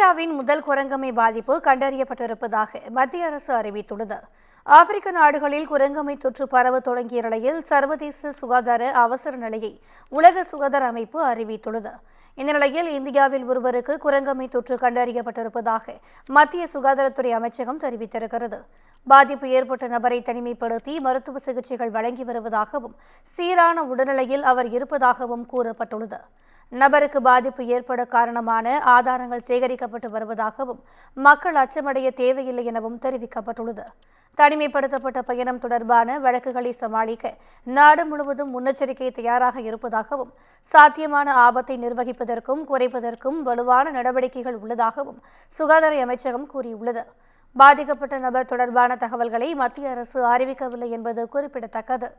இந்தியாவின் முதல் குரங்கம்மை பாதிப்பு கண்டறியப்பட்டிருப்பதாக மத்திய அரசு அறிவித்துள்ளது. ஆப்பிரிக்க நாடுகளில் குரங்கம்மை தொற்று பரவ தொடங்கிய நிலையில் சர்வதேச சுகாதார அவசர நிலையை உலக சுகாதார அமைப்பு அறிவித்துள்ளது. இந்த நிலையில் இந்தியாவில் ஒருவருக்கு குரங்கம்மை தொற்று கண்டறியப்பட்டிருப்பதாக மத்திய சுகாதாரத்துறை அமைச்சகம் தெரிவித்திருக்கிறது. பாதிப்பு ஏற்பட்ட நபரை தனிமைப்படுத்தி மருத்துவ சிகிச்சைகள் வழங்கி வருவதாகவும் சீரான உடல்நிலையில் அவர் இருப்பதாகவும் கூறப்பட்டுள்ளது. நபருக்கு பாதிப்பு ஏற்பட காரணமான ஆதாரங்கள் சேகரிக்கப்பட்டு வருவதாகவும் மக்கள் அச்சமடைய தேவையில்லை எனவும் தெரிவிக்கப்பட்டுள்ளது. தனிமைப்படுத்தப்பட்ட பயணம் தொடர்பான வழக்குகளை சமாளிக்க நாடு முழுவதும் முன்னெச்சரிக்கை தயாராக இருப்பதாகவும் சாத்தியமான ஆபத்தை நிர்வகிப்பதற்கும் குறைப்பதற்கும் வலுவான நடவடிக்கைகள் உள்ளதாகவும் சுகாதார அமைச்சகம் கூறியுள்ளது. பாதிக்கப்பட்ட நபர் தொடர்பான தகவல்களை மத்திய அரசு அறிவிக்கவில்லை என்பது குறிப்பிடத்தக்கது.